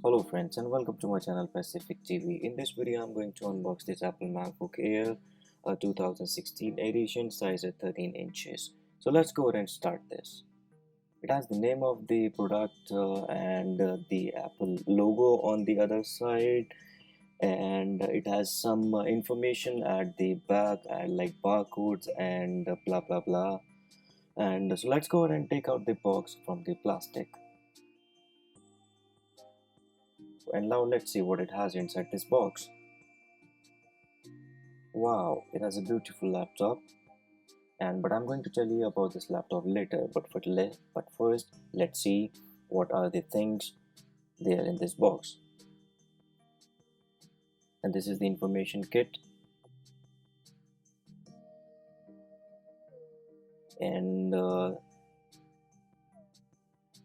Hello friends and welcome to my channel Pacific TV. In this video I'm going to unbox this Apple MacBook Air 2016 edition, size at 13 inches. So let's go ahead and start this. It has the name of the product and the Apple logo on the other side, and it has some information at the back like barcodes and blah blah blah. And so let's go ahead and take out the box from the plastic. And now let's see what it has inside this box. Wow, it has a beautiful laptop, but I'm going to tell you about this laptop later. But first, let's see what are the things there in this box. And this is the information kit, and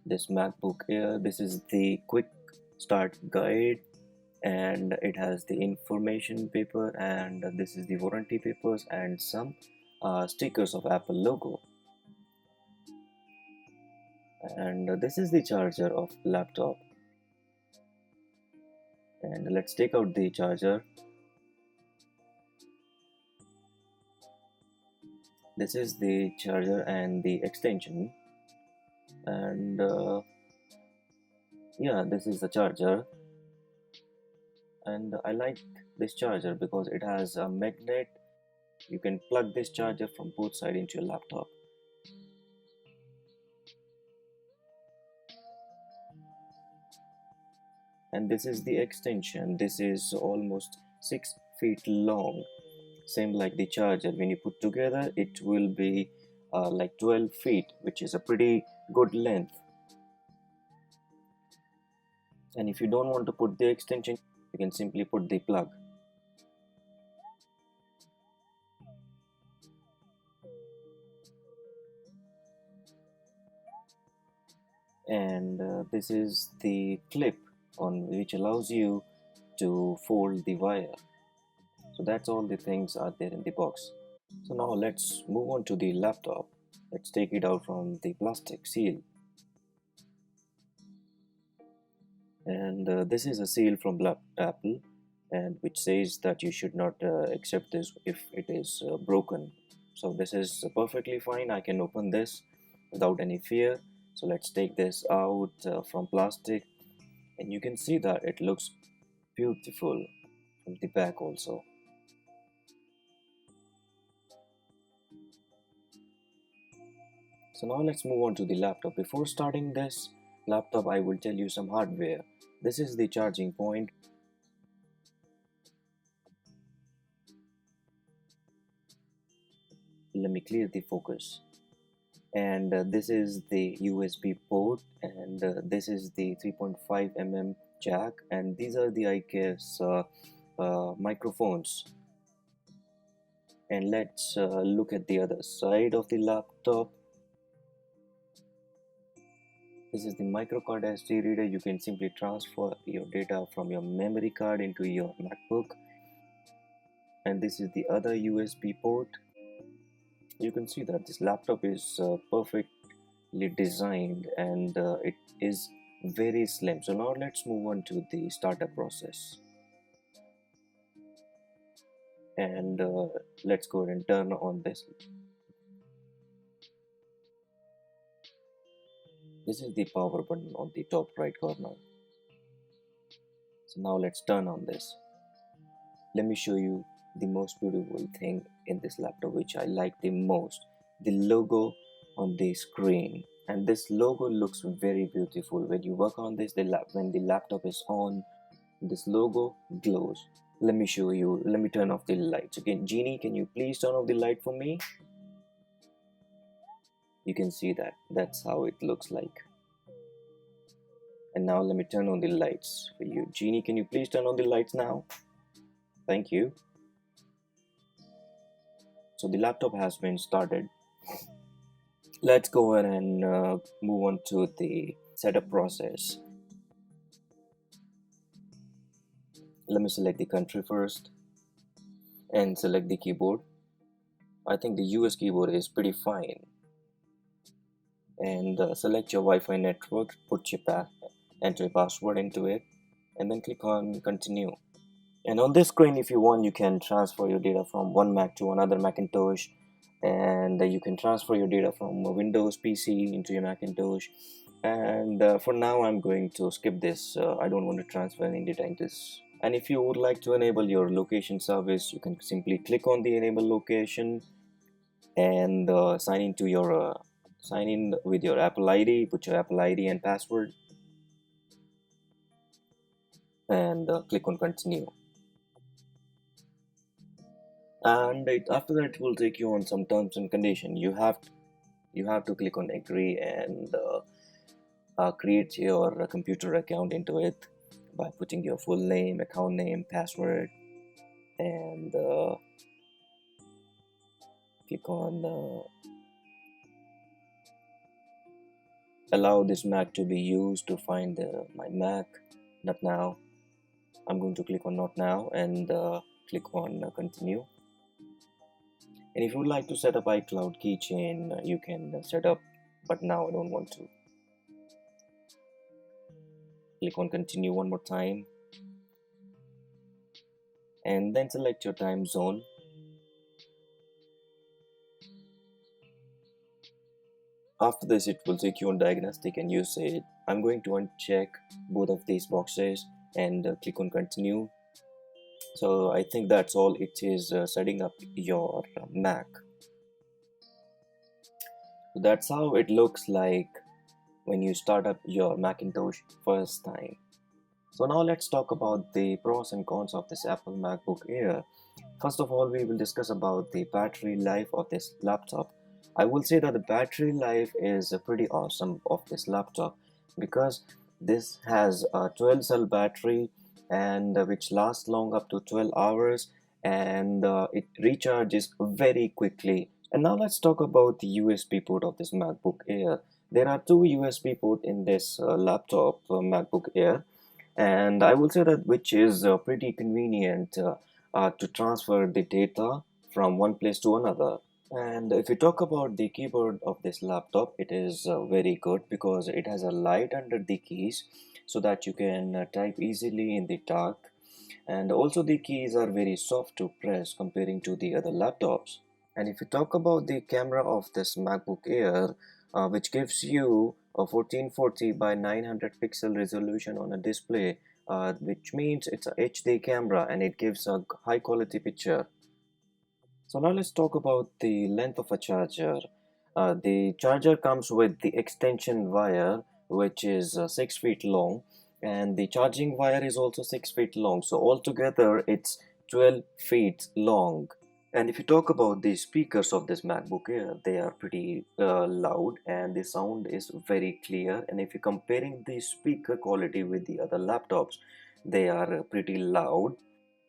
this MacBook Air. This is the quick start guide, and it has the information paper, and this is the warranty papers and some stickers of Apple logo. And this is the charger of laptop, and let's take out the charger. This is the charger and the extension, and yeah, this is the charger. And I like this charger because it has a magnet. You can plug this charger from both sides into your laptop. And this is the extension. This is almost 6 feet long, same like the charger. When you put together, it will be like 12 feet, which is a pretty good length. And if you don't want to put the extension, you can simply put the plug. And this is the clip on which allows you to fold the wire. So that's all the things are there in the box. So now let's move on to the laptop. Let's take it out from the plastic seal. And this is a seal from Apple, and which says that you should not accept this if it is broken. So this is perfectly fine. I can open this without any fear. So let's take this out from plastic, and you can see that it looks beautiful from the back also. So now let's move on to the laptop. Before starting this laptop, I will tell you some hardware. This is the charging point. Let me clear the focus. And this is the USB port, and this is the 3.5 mm jack, and these are the microphones. And let's look at the other side of the laptop. This is the microcard SD reader. You can simply transfer your data from your memory card into your MacBook. And this is the other USB port. You can see that this laptop is perfectly designed, and it is very slim. So now let's move on to the startup process. And let's go ahead and turn on this. This is the power button on the top right corner. So now let's turn on this. Let me show you the most beautiful thing in this laptop, which I like the most: the logo on the screen. And this logo looks very beautiful. When you work on this, when the laptop is on, this logo glows. Let me show you. Let me turn off the lights. Okay, Genie, can you please turn off the light for me? You can see that. That's how it looks like. And now let me turn on the lights for you. Genie, can you please turn on the lights now? Thank you. So the laptop has been started. Let's go ahead and move on to the setup process. Let me select the country first and select the keyboard. I think the US keyboard is pretty fine. And select your Wi-Fi network, enter your password into it. and then click on continue. And on this screen, if you want, you can transfer your data from one Mac to another Macintosh, and you can transfer your data from a Windows PC into your Macintosh. And for now, I'm going to skip this. I don't want to transfer any data into this. And if you would like to enable your location service, you can simply click on the enable location and sign in with your Apple ID. Put your Apple ID and password, and click on continue. And after that, it will take you on some terms and conditions. You have to click on agree and create your computer account into it by putting your full name, account name, password, and click on allow this Mac to be used to find my Mac. Not now. I'm going to click on not now and click on continue. And if you would like to set up iCloud keychain, you can set up, but now I don't want to. Click on continue one more time, and then select your time zone. After this, it will take you on diagnostic, and you say, I'm going to uncheck both of these boxes and click on continue. So I think that's all it is setting up your Mac. So that's how it looks like when you start up your Macintosh first time. So now let's talk about the pros and cons of this Apple MacBook Air. First of all, we will discuss about the battery life of this laptop. I will say that the battery life is pretty awesome of this laptop because this has a 12 cell battery and which lasts long up to 12 hours, and it recharges very quickly. And now let's talk about the USB port of this MacBook Air. There are two USB ports in this laptop MacBook Air, and I will say that which is pretty convenient to transfer the data from one place to another. And if you talk about the keyboard of this laptop, it is very good because it has a light under the keys so that you can type easily in the dark. And also the keys are very soft to press comparing to the other laptops. And if you talk about the camera of this MacBook Air, which gives you a 1440 by 900 pixel resolution on a display, which means it's a HD camera and it gives a high quality picture. So now let's talk about the length of a charger. The charger comes with the extension wire, which is 6 feet long, and the charging wire is also 6 feet long. So altogether it's 12 feet long. And if you talk about the speakers of this MacBook Air, they are pretty loud and the sound is very clear. And if you're comparing the speaker quality with the other laptops, they are pretty loud.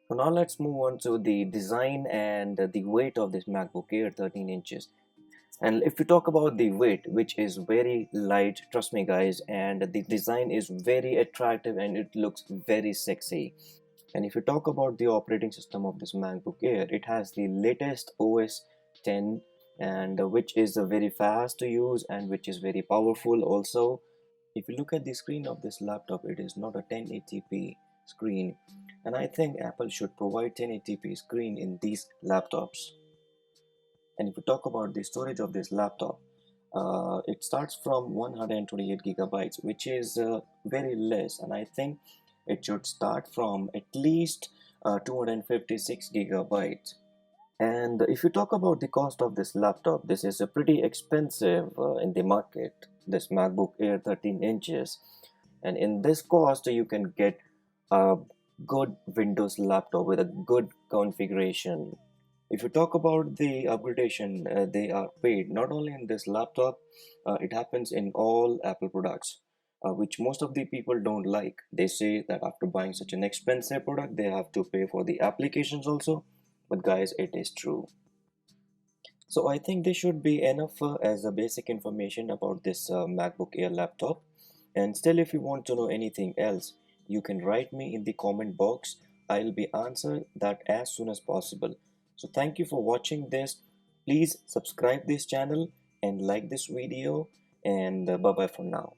So now let's move on to the design and the weight of this MacBook Air 13 inches. And if we talk about the weight, which is very light, trust me guys, and the design is very attractive and it looks very sexy. And if you talk about the operating system of this MacBook Air, it has the latest OS 10, and which is very fast to use and which is very powerful also. If you look at the screen of this laptop, it is not a 1080p screen, and I think Apple should provide 1080p screen in these laptops. And if you talk about the storage of this laptop, it starts from 128 gigabytes, which is very less, and I think it should start from at least 256 gigabytes. And if you talk about the cost of this laptop, this is a pretty expensive in the market, this MacBook Air 13 inches. And in this cost, you can get a good Windows laptop with a good configuration. If you talk about the upgradation, they are paid not only in this laptop, it happens in all Apple products, which most of the people don't like. They say that after buying such an expensive product, they have to pay for the applications also. But guys, it is true. So I think this should be enough as a basic information about this MacBook Air laptop. And still, if you want to know anything else, you can write me in the comment box. I'll be answer that as soon as possible. So thank you for watching this. Please subscribe this channel and like this video, and bye bye for now.